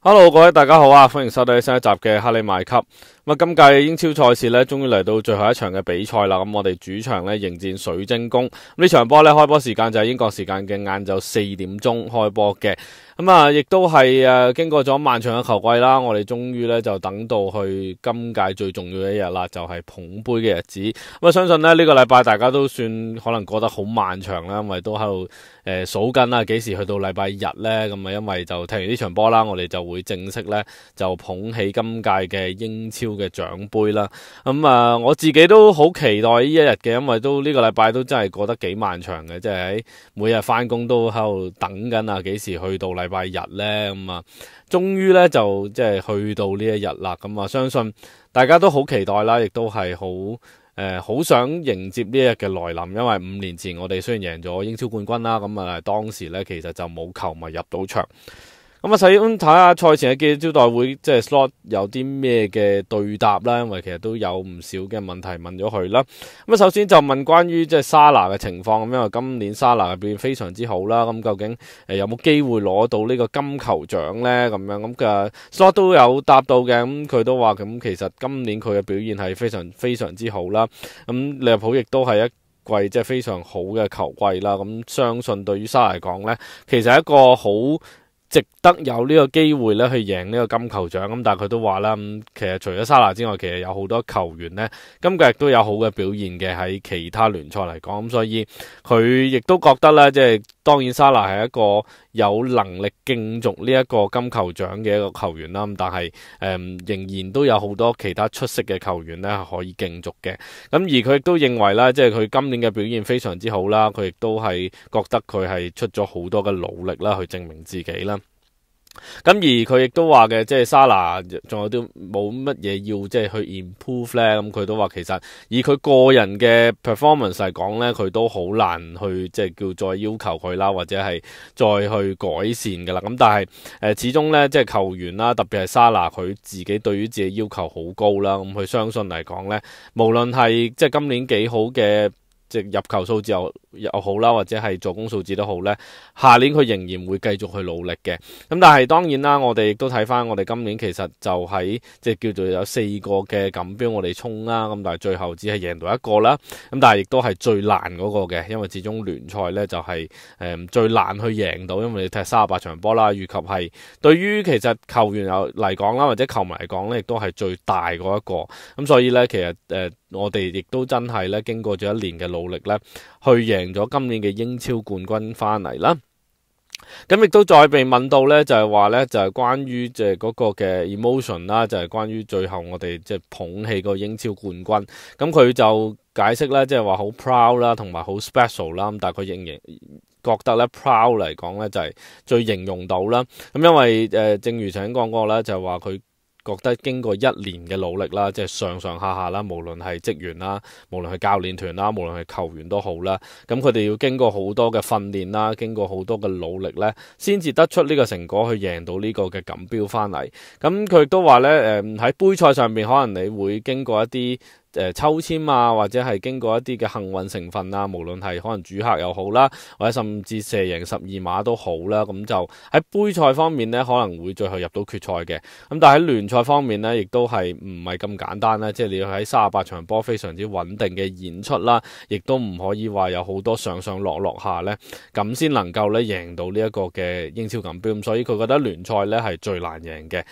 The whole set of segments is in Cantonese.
Hello，各位大家好啊，歡迎收睇新一集嘅哈利買級。今屆英超賽事呢，終於嚟到最後一場嘅比賽啦。咁我哋主場呢，迎戰水晶宮。呢場波呢，開波時間就係英國時間嘅晏晝4點鐘開波嘅。亦都係經過咗漫長嘅球季啦，我哋終於呢就等到去今屆最重要嘅一日啦，就係捧杯嘅日子。相信呢個禮拜大家都算可能過得好漫長啦，因為都喺度數緊啦，幾時去到禮拜日呢？咁因為就踢完呢場波啦，我哋就會正式呢就捧起今屆嘅英超嘅獎杯啦。我自己都好期待呢一日嘅，因為都呢個禮拜都真係過得幾漫長嘅，即係喺每日翻工都喺度等緊啊，幾時去到禮拜日呢？終於呢就即係去到呢一日啦。相信大家都好期待啦，亦都係好想迎接呢一日嘅來臨，因為5年前我哋雖然贏咗英超冠軍啦，當時呢其實就冇球迷入到場。首先睇下賽前嘅記者招待會，即係 Slot 有啲咩嘅對答啦，因為其實都有唔少嘅問題問咗佢啦。首先就問關於即係沙拿嘅情況，因為今年沙拿嘅表現非常之好啦，究竟有冇機會攞到呢個金球獎呢？嘅 Slot 都有答到嘅，佢都話其實今年佢嘅表現係非常之好啦。利物浦亦都係一季即係非常好嘅球季啦。相信對於沙拿嚟講呢，其實係一個好值得有呢個機會咧去贏呢個金球獎。但係佢都話啦，其實除咗沙拿之外，其實有好多球員呢，今屆亦都有好嘅表現嘅喺其他聯賽嚟講，所以佢亦都覺得咧，即係當然沙拿係一個有能力競逐呢一個金球獎嘅一個球員啦。但係仍然都有好多其他出色嘅球員咧係可以競逐嘅。而佢亦都認為啦，即係佢今年嘅表現非常之好啦，佢亦都係覺得佢係出咗好多嘅努力啦，去證明自己啦。而佢亦都話嘅，即係沙拿仲有啲冇乜嘢要即係去 improve 咧。佢都話其實以佢個人嘅 performance 嚟講咧，佢都好難去即係叫再要求佢啦，或者係再去改善噶啦。但係始終咧，即係球員啦，特別係沙拿佢自己對於自己要求好高啦。佢相信嚟講咧，無論係即係今年幾好嘅即係入球數字又好啦，或者係助攻數字都好咧，下年佢仍然會繼續去努力嘅。但係當然啦，我哋亦都睇翻我哋今年其實就喺即係叫做有4個嘅錦標我哋衝啦，但係最後只係贏到1個啦。但係亦都係最難嗰個嘅，因為始終聯賽咧就係最難去贏到，因為你踢38場波啦，以及係對於其實球員嚟講啦，或者球迷嚟講咧，亦都係最大嗰一個。所以咧，其實我哋亦都真係咧經過咗1年嘅努力咧，去贏咗今年嘅英超冠軍翻嚟啦。亦都再被問到咧，就係話咧，就係關於即係嗰個嘅 emotion 啦，就係關於最後我哋即係捧起個英超冠軍。佢就解釋咧，即係話好 proud 啦，同埋好 special 啦。但係佢仍然覺得咧 proud 嚟講咧就係最形容到啦。因為正如曾經講過啦，就係話佢覺得經過1年嘅努力啦，即係上上下下啦，無論係職員啦，無論係教練團啦，無論係球員都好啦，佢哋要經過好多嘅訓練啦，經過好多嘅努力咧，先至得出呢個成果，去贏到呢個嘅錦標翻嚟。佢亦都話咧，喺杯賽上面可能你會經過一啲抽籤啊，或者係經過一啲嘅幸運成分啊，無論係可能主客又好啦，或者甚至射贏12碼都好啦，就喺杯賽方面呢，可能會最後入到決賽嘅。但係喺聯賽方面呢，亦都係唔係咁簡單啦，即係你要喺38場波非常之穩定嘅演出啦，亦都唔可以話有好多上上落落下呢，咁先能夠咧贏到呢一個嘅英超錦標。所以佢覺得聯賽呢係最難贏嘅。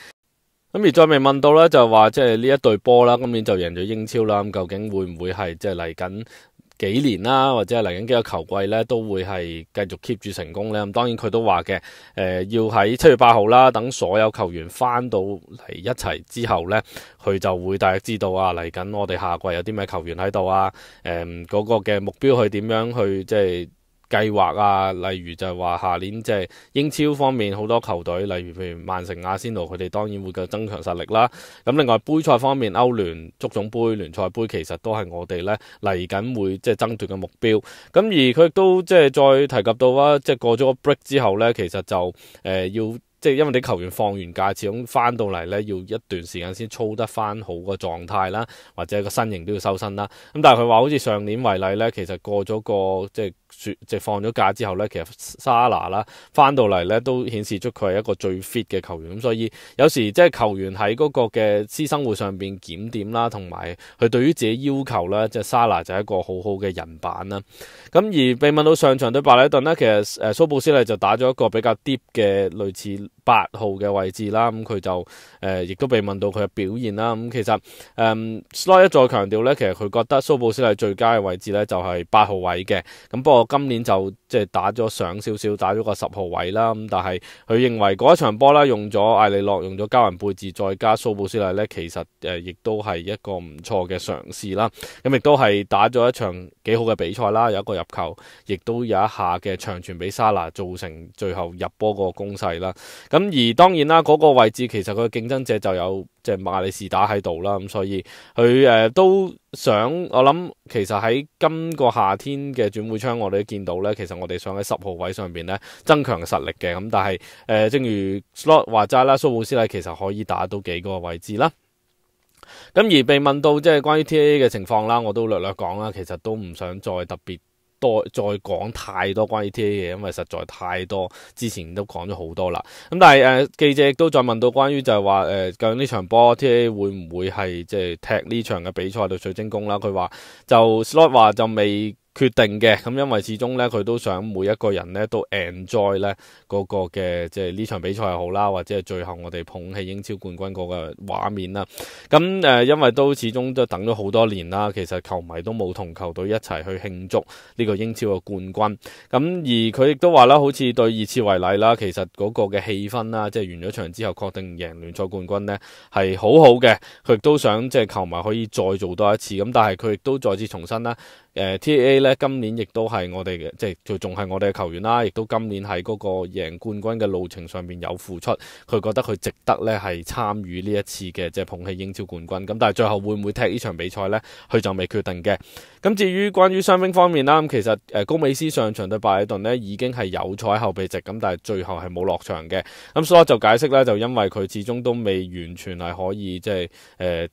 而再未問到咧，就話即係呢一隊波啦，今年就贏咗英超啦。究竟會唔會係即係嚟緊幾年啦，或者係嚟緊幾個球季咧，都會係繼續 keep 住成功咧？當然佢都話嘅，要喺7月8號啦，等所有球員翻到嚟一齊之後咧，佢就會大約知道啊，嚟緊我哋下季有啲咩球員喺度啊，嗰個嘅目標去點樣去即係計劃啊，例如就係話下年即係英超方面好多球隊，例如譬如曼城、阿仙奴，佢哋當然會夠增強實力啦。另外杯賽方面，歐聯、足總杯、聯賽杯其實都係我哋咧嚟緊會即係爭奪嘅目標。而佢亦都即係再提及到啦，即係過咗個 break 之後咧，其實就要。即係因為啲球員放完假，始終翻到嚟咧，要一段時間先操得翻好個狀態啦，或者個身形都要收身啦。但係佢話好似上年為例咧，其實過咗個即係即係放咗假之後咧，其實沙拿啦翻到嚟咧都顯示出佢係一個最 fit 嘅球員，咁所以有時即係球員喺嗰個嘅私生活上邊檢點啦，同埋佢對於自己要求啦，即係沙拿就係一個好好嘅人板啦。咁而被問到上場對白禮頓呢，其實蘇布斯利就打咗一個比較 deep 嘅類似8號嘅位置啦，咁佢就亦都被問到佢嘅表現啦。咁其實Slot 一再強調咧，其實佢覺得蘇布斯利最佳嘅位置咧就係8號位嘅。咁不過今年就即係打咗上少少，打咗個10號位啦。咁但係佢認為嗰一場波啦，用咗艾利諾，用咗加雲貝治，再加蘇布斯利咧，其實亦都係一個唔錯嘅嘗試啦。咁亦都係打咗一場幾好嘅比賽啦，有一個入球，亦都有一下嘅長傳俾沙拿，造成最後入波個攻勢啦。咁而當然啦，嗰個位置其實佢嘅競爭者就有即係馬里士打喺度啦，咁所以佢都想，我諗其實喺今個夏天嘅轉會窗，我哋都見到咧，其實我哋想喺10號位上邊咧增強實力嘅。咁但係正如 Slot 話齋啦，蘇布斯利其實可以打到幾個位置啦。咁而被問到即係關於 TAA 嘅情況啦，我都略略講啦，其實都唔想再特別再講太多關於 TAA 嘅，因為實在太多，之前都講咗好多啦。咁但係記者亦都再問到關於就係話究竟呢場波 TAA 會唔會係即係踢呢場嘅比賽對水晶宮啦？佢話就 Slot 話就未決定嘅，咁因為始終咧佢都想每一個人咧都 enjoy 咧嗰個嘅即係呢場比賽又好啦，或者係最後我哋捧起英超冠軍嗰個畫面啦。咁因為都始終都等咗好多年啦，其實球迷都冇同球隊一齊去慶祝呢個英超嘅冠軍。咁而佢亦都話啦，好似對熱刺為例啦，其實嗰個嘅氣氛啦，即係完咗場之後確定贏聯賽冠軍咧係好好嘅。佢亦都想即係球迷可以再做多一次。咁但係佢亦都再次重申啦。TAA 咧今年亦都係我哋嘅，即係佢仲係我哋嘅球員啦，亦都今年喺嗰個贏冠軍嘅路程上面有付出，佢覺得佢值得咧係參與呢一次嘅即係捧起英超冠軍。咁但係最後會唔會踢呢場比賽呢？佢就未決定嘅。咁至於關於傷兵方面啦，咁其實高美斯上場對白禮頓呢已經係有坐喺後備席，咁但係最後係冇落場嘅。咁所以就解釋咧，就因為佢始終都未完全係可以即係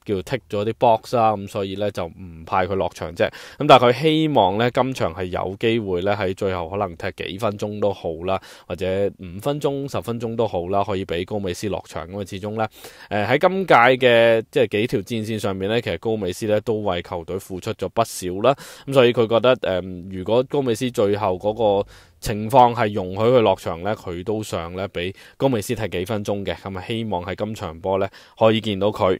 叫 tick 咗啲 box 啦，咁所以咧就唔派佢落場啫。咁但係佢希望咧今場係有機會咧喺最後可能踢幾分鐘都好啦，或者5分鐘、10分鐘都好啦，可以俾高美斯落場。因為始終咧喺今屆嘅即係幾條戰線上面咧，其實高美斯咧都為球隊付出咗不少啦。咁所以佢覺得如果高美斯最後嗰個情況係容許佢落場咧，佢都想咧俾高美斯踢幾分鐘嘅。咁啊希望喺今場波咧可以見到佢。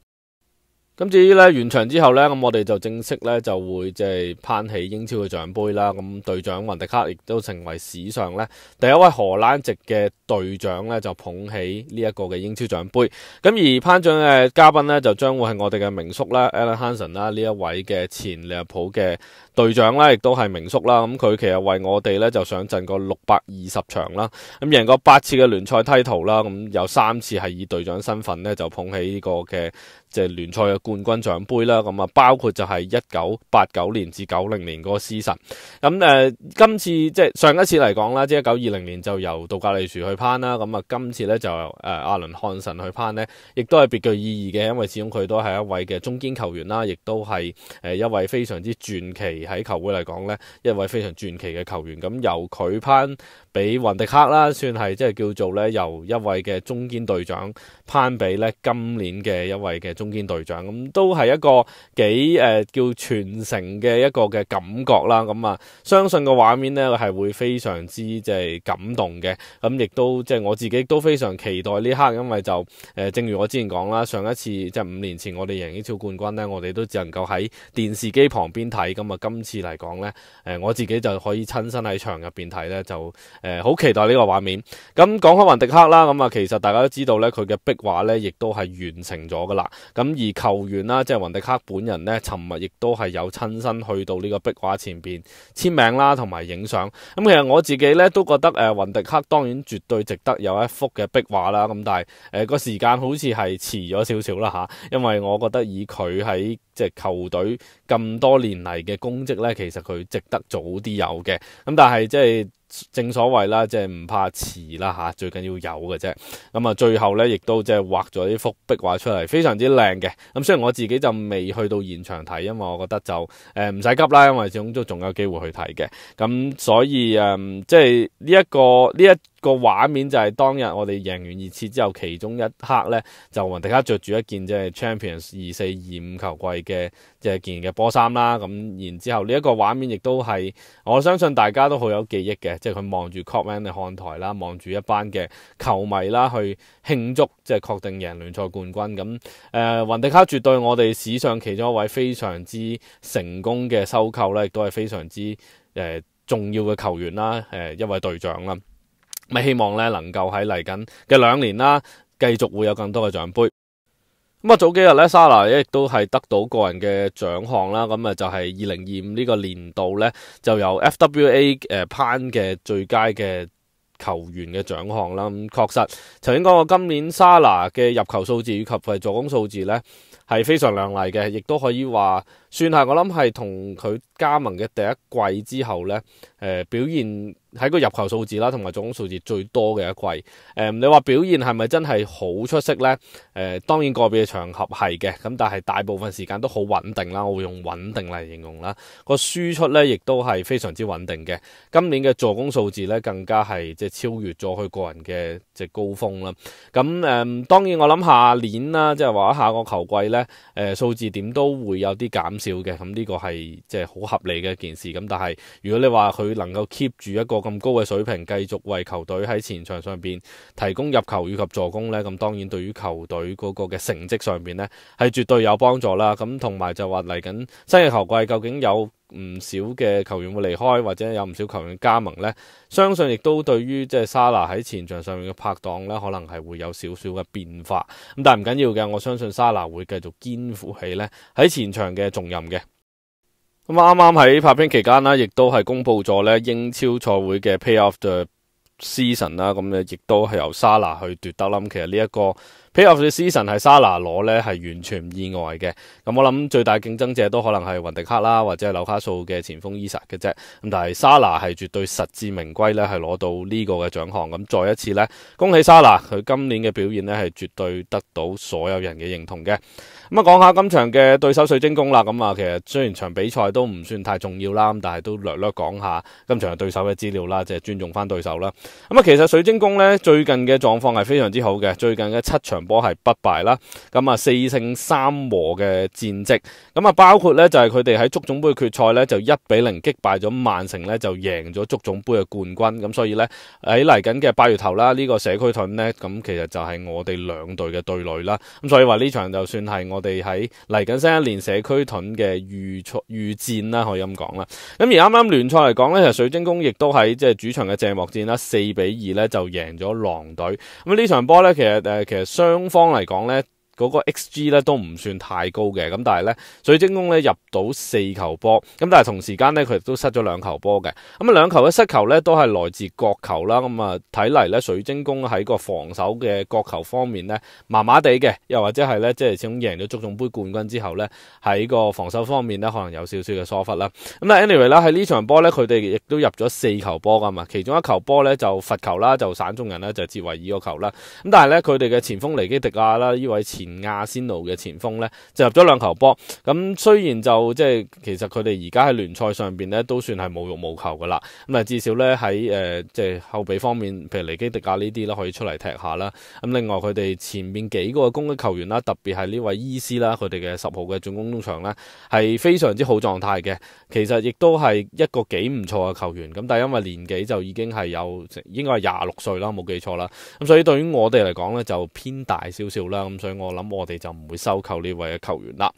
咁至於咧完場之後咧，咁我哋就正式咧就會即係攀起英超嘅獎盃啦。咁隊長雲迪克亦都成為史上咧第一位荷蘭籍嘅隊長咧，就捧起呢一個嘅英超獎盃。咁而頒獎嘅嘉賓咧就將會係我哋嘅名宿啦 Alan Hansen 啦，呢一位嘅前利物浦嘅隊長啦，亦都係名宿啦。咁佢其實為我哋咧就上陣過620場啦，咁贏過8次嘅聯賽title啦，咁有3次係以隊長身份咧就捧起呢個嘅即係聯賽嘅冠軍獎盃啦。咁啊包括就係1989年至90年嗰個 season。咁今次即係上一次嚟講啦，即係1920年就由杜格利殊去頒啦。咁啊今次咧就由阿倫漢臣去頒呢，亦都係別具意義嘅，因為始終佢都係一位嘅中堅球員啦，亦都係一位非常之傳奇喺球會嚟講咧，一位非常傳奇嘅球員。咁由佢頒俾雲迪克啦，算係即係叫做咧由一位嘅中堅隊長頒俾咧今年嘅一位嘅中堅隊長，咁都係一個幾叫傳承嘅一個嘅感覺啦。咁啊，相信個畫面咧係會非常之即係感動嘅。咁亦都即係我自己都非常期待呢刻，因為就正如我之前講啦，上一次即係5年前我哋贏英超冠軍咧，我哋都只能夠喺電視機旁邊睇。咁啊，今次嚟講咧，我自己就可以親身喺場入邊睇咧，就好期待呢個畫面。咁講開雲迪克啦，咁啊其實大家都知道咧，佢嘅壁畫咧亦都係完成咗噶啦。咁而球員啦，即係雲迪克本人咧，尋日亦都係有親身去到呢個壁畫前邊簽名啦，同埋影相。咁其實我自己咧都覺得雲迪克當然絕對值得有一幅嘅壁畫啦。咁但係個時間好似係遲咗少少啦吓，因為我覺得以佢喺即係球隊咁多年嚟嘅功績咧，其實佢值得早啲有嘅。咁但係即係正所謂啦，即係唔怕遲啦嚇，最緊要有嘅啫。咁啊，最後咧亦都即係畫咗呢幅壁畫出嚟，非常之靚嘅。咁雖然我自己就未去到現場睇，因為我覺得就唔使急啦，因為始終都仲有機會去睇嘅。咁所以即係呢一個畫面就係當日我哋贏完熱刺之後，其中一刻咧就雲迪克着住一件即係 Champions 24-25球季嘅即係件嘅波衫啦。咁然之後呢一個畫面亦都係我相信大家都好有記憶嘅，即係佢望住 Copman 嘅看台啦，望住一班嘅球迷啦去慶祝即係確定贏聯賽冠軍。咁雲迪克絕對我哋史上其中一位非常之成功嘅收購咧，亦都係非常之重要嘅球員啦，一位隊長啦。咁希望咧能夠喺嚟緊嘅2年啦，繼續會有更多嘅獎杯。咁啊，早幾日咧，沙拿亦都係得到個人嘅獎項啦。咁啊，就係2025呢個年度咧，就由 FWA 頒嘅最佳嘅球員嘅獎項啦。咁確實，頭先講過今年沙拿嘅入球數字以及係助攻數字咧，係非常亮麗嘅，亦都可以話算係我諗係同佢加盟嘅第一季之後咧，表現喺個入球數字啦，同埋助攻數字最多嘅一季。你話表現係咪真係好出色呢？當然個別嘅場合係嘅，咁但係大部分時間都好穩定啦，我會用穩定嚟形容啦。個輸出呢亦都係非常之穩定嘅。今年嘅助攻數字呢，更加係即係超越咗佢個人嘅即係高峰啦。咁當然我諗下年啦，即係話下個球季呢，數字點都會有啲減少嘅。咁呢個係即係好合理嘅一件事。咁但係如果你話佢能夠 keep 住一個咁高嘅水平，繼續為球隊喺前場上邊提供入球以及助攻呢，咁當然對於球隊嗰個嘅成績上邊呢，係絕對有幫助啦。咁同埋就話嚟緊新嘅球季，究竟有唔少嘅球員會離開，或者有唔少球員加盟呢，相信亦都對於即係沙拿喺前場上面嘅拍檔呢，可能係會有少少嘅變化。咁但係唔緊要嘅，我相信沙拿會繼續肩負起呢喺前場嘅重任嘅。咁啱啱喺拍片期間啦，亦都係公布咗咧英超賽會嘅 Player of the Season 啦，咁咧亦都係由沙拿去奪得啦。咁其實呢一個 Player of the Season 係沙拿攞咧，係完全唔意外嘅。咁我諗最大競爭者都可能係雲迪克啦，或者係紐卡素嘅前鋒伊薩嘅啫。咁但係沙拿係絕對實至名歸咧，係攞到呢個嘅獎項。咁再一次咧，恭喜沙拿，佢今年嘅表現咧係絕對得到所有人嘅認同嘅。咁啊，講下今場嘅對手水晶宮啦。咁啊，其實雖然場比賽都唔算太重要啦，咁但係都略略講下今場嘅對手嘅資料啦，即係尊重翻對手啦。咁啊，其實水晶宮咧最近嘅狀況係非常之好嘅，最近嘅7場波係不敗啦。咁啊，4勝3和嘅戰績。咁啊，包括咧就係佢哋喺足總杯決賽咧就1-0擊敗咗曼城咧，就贏咗足總杯嘅冠軍。咁所以咧喺嚟緊嘅8月頭啦，呢個社區盾咧，咁其實就係我哋兩隊嘅對壘啦。咁所以話呢場就算係我哋喺嚟緊新一年社區盾嘅預戰啦，可以咁講啦。咁而啱啱聯賽嚟講咧，其實水晶宮亦都喺即係主場嘅謝幕戰啦，4-2咧就贏咗狼隊。咁呢場波咧，其實雙方嚟講咧，嗰個 XG 咧都唔算太高嘅，咁但係咧水晶宮咧入到4球波，咁但係同時間咧佢亦都失咗2球波嘅，咁啊2球嘅失球咧都係來自角球啦，咁啊睇嚟咧水晶宮喺個防守嘅角球方面咧麻麻地嘅，又或者係咧即係始終贏咗足總杯冠軍之後咧喺個防守方面咧可能有少少嘅疏忽啦，咁但係 anyway 啦喺呢場波咧佢哋亦都入咗4球波噶嘛，其中1球波咧就罰球啦，就散中人咧就哲維爾個球啦，咁但係咧佢哋嘅前鋒尼基迪亞啦呢位前亞仙奴嘅前鋒咧就入咗2球波，咁雖然就即係其實佢哋而家喺聯賽上邊咧都算係無欲無求噶啦，咁啊至少咧喺即係後備方面，譬如尼基迪亞呢啲啦可以出嚟踢下啦，咁另外佢哋前面幾個攻擊球員啦，特別係呢位伊斯啦，佢哋嘅10號嘅進攻中場咧係非常之好狀態嘅，其實亦都係一個幾唔錯嘅球員，咁但係因為年紀就已經係有應該係26歲啦，冇記錯啦，咁所以對於我哋嚟講咧就偏大少少啦，咁所以我諗我哋就唔會收購呢位嘅球員啦。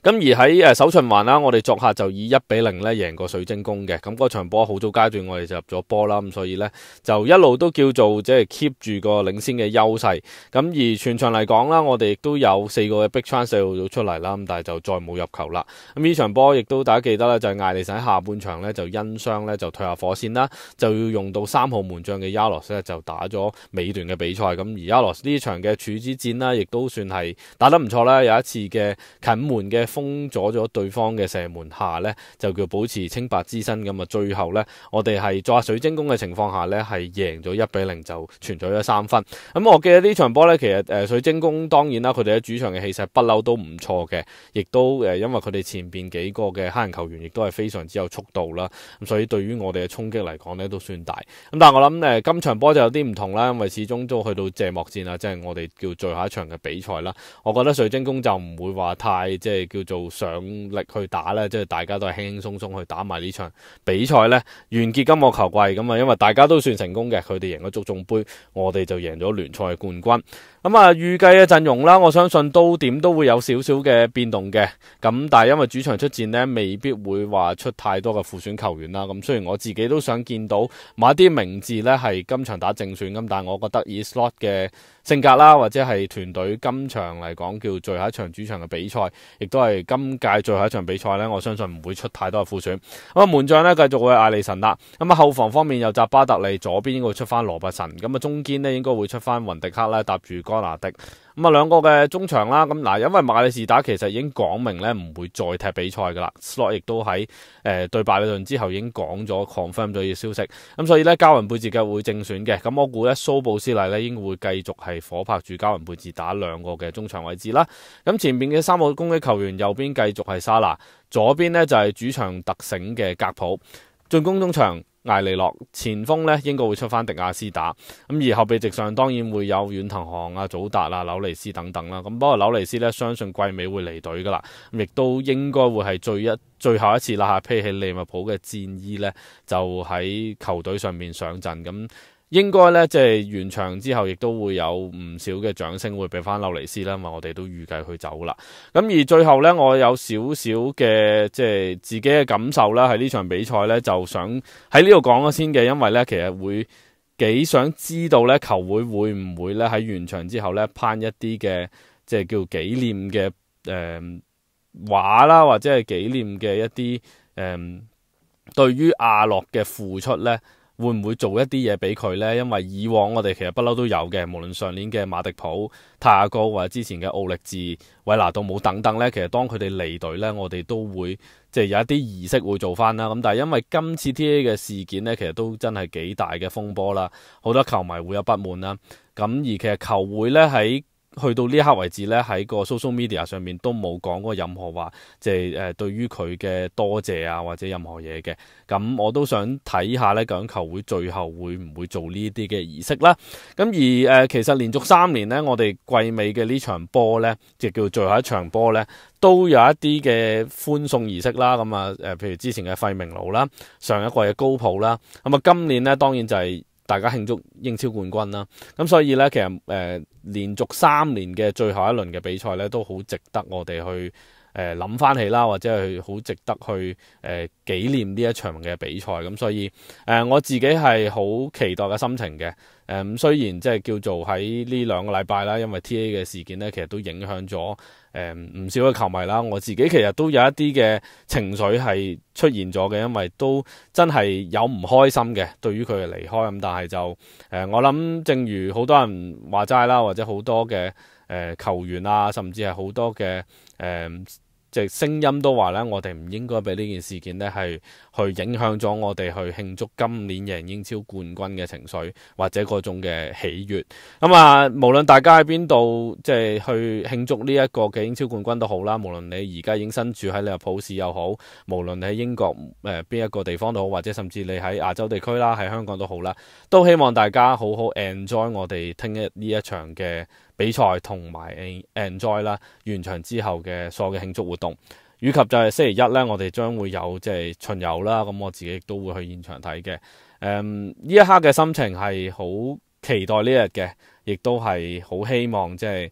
咁而喺首循環啦，我哋作客就以1-0咧贏過水晶宮嘅，咁嗰場波好早階段我哋就入咗波啦，咁所以咧就一路都叫做即係 keep 住個領先嘅優勢。咁而全場嚟講啦，我哋亦都有4個嘅 big chance 到出嚟啦，咁但係就再冇入球啦。咁呢場波亦都大家記得啦，就係艾利臣喺下半場咧就因傷咧就退下火線啦，就要用到3號門將嘅亞羅斯咧就打咗尾段嘅比賽。咁而亞羅斯呢場嘅處子戰啦，亦都算係打得唔錯啦，有一次嘅近門門嘅封咗對方嘅射門下呢，就叫保持清白之身咁啊。最後呢，我哋係作下水晶宮嘅情況下呢，係贏咗1-0就全取咗3分。咁我記得呢場波呢，其實水晶宮當然啦，佢哋喺主場嘅氣勢不嬲都唔錯嘅，亦都因為佢哋前邊幾個嘅黑人球員亦都係非常之有速度啦，咁所以對於我哋嘅衝擊嚟講呢，都算大。咁但係我諗今場波就有啲唔同啦，因為始終都去到謝幕戰啦，即係我哋叫最後一場嘅比賽啦。我覺得水晶宮就唔會話太即係叫做上力去打啦，即係大家都係輕輕鬆鬆去打埋呢場比賽呢，完結今個球季咁啊，因為大家都算成功嘅，佢哋贏咗足總杯，我哋就贏咗聯賽嘅冠軍。咁啊，預計嘅陣容啦，我相信都點都會有少少嘅變動嘅。咁但係因為主場出戰呢，未必會話出太多嘅副選球員啦。咁雖然我自己都想見到某一啲名字呢係今場打正選咁，但係我覺得以 Slot 嘅性格啦，或者係團隊今場嚟講叫最後一場主場嘅比賽，亦都係今屆最後一場比賽呢，我相信唔會出太多嘅副選。咁啊，門將呢繼續會係艾利臣啦。咁啊，後防方面有扎巴特利，左邊應該會出翻羅伯臣。咁啊，中堅呢應該會出翻雲迪克啦，搭住哥拿迪。咁啊，兩個嘅中場啦，咁嗱，因為馬里士打其實已經講明咧唔會再踢比賽噶啦 ，Slot 亦都喺對拜里頓之後已經講咗 confirm 咗呢個消息，咁所以咧加雲貝治嘅會正選嘅，咁我估咧蘇布斯利咧應該會繼續係夥拍住加雲貝治打兩個嘅中場位置啦，咁前面嘅3個攻擊球員右邊繼續係沙拿，左邊呢就係主場特醒嘅格普，進攻中場艾利諾，前鋒咧應該會出翻迪亞斯打，咁而後備席上當然會有遠藤航啊、祖達啊、紐尼斯等等啦。咁不過紐尼斯咧相信季尾會離隊噶啦，亦都應該會係最後一次啦嚇，披起利物浦嘅戰衣咧就喺球隊上面上陣咁。應該咧，即係完場之後，亦都會有唔少嘅掌聲會俾翻紐尼斯啦，因為我哋都預計佢走啦。咁而最後咧，我有少少嘅即係自己嘅感受啦，喺呢場比賽咧，就想喺呢度講咗先嘅，因為咧其實會幾想知道咧球會會唔會咧喺完場之後咧頒一啲嘅即係叫紀念嘅畫啦，或者係紀念嘅一啲對於阿諾嘅付出咧。會唔會做一啲嘢俾佢呢？因為以往我哋其實不嬲都有嘅，無論上年嘅馬迪普、泰亞高或者之前嘅奧力治、韋拿杜姆等等呢，其實當佢哋離隊呢，我哋都會即係有一啲儀式會做翻啦。咁但係因為今次 TA 嘅事件呢，其實都真係幾大嘅風波啦，好多球迷會有不滿啦。咁而其實球會呢，喺去到呢一刻為止咧，喺個 social media 上面都冇講過任何話，即係對於佢嘅多謝啊，或者任何嘢嘅。咁我都想睇下咧，究竟球會最後會唔會做呢啲嘅儀式啦？咁而其實連續3年咧，我哋季尾嘅呢場波咧，即係叫最後一場波咧，都有一啲嘅歡送儀式啦。咁啊譬如之前嘅費明奴啦，上一季嘅高普啦，咁啊今年咧當然就係大家慶祝英超冠軍啦，咁所以咧其實連續3年嘅最後一輪嘅比賽咧，都好值得我哋去諗翻起啦，或者係好值得去紀念呢一場嘅比賽。咁所以我自己係好期待嘅心情嘅。雖然即係叫做喺呢2個禮拜啦，因為 TA 嘅事件咧，其實都影響咗唔少嘅球迷啦。我自己其實都有一啲嘅情緒係出現咗嘅，因為都真係有唔開心嘅對於佢嘅離開。咁但係就我諗，正如好多人話齋啦，或者好多嘅球員啊，甚至係好多嘅即係聲音都話咧，我哋唔應該俾呢件事件咧係去影響咗我哋去慶祝今年贏英超冠軍嘅情緒，或者嗰種嘅喜悅。咁啊，無論大家喺邊度即係去慶祝呢一個嘅英超冠軍都好啦，無論你而家已經身處喺利物浦市又好，無論你喺英國邊一個地方都好，或者甚至你喺亞洲地區啦，喺香港都好啦，都希望大家好好 enjoy 我哋聽日呢一場嘅比賽，同埋 enjoy 啦完場之後嘅所有嘅慶祝活動，以及就係星期一呢，我哋將會有即係巡遊啦。咁我自己都會去現場睇嘅。呢一刻嘅心情係好期待呢日嘅，亦都係好希望即係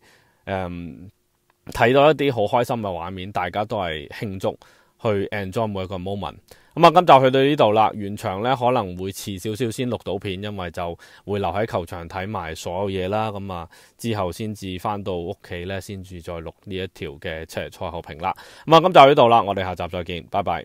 睇到一啲好開心嘅畫面，大家都係慶祝去 enjoy 每一個 moment。咁啊，今集去到呢度啦，完場咧可能會遲少少先錄到片，因為就會留喺球場睇埋所有嘢啦。咁啊，之後先至翻到屋企咧，先至再錄呢一條嘅賽後評啦。咁啊，今集去到呢度啦，我哋下集再見，拜拜。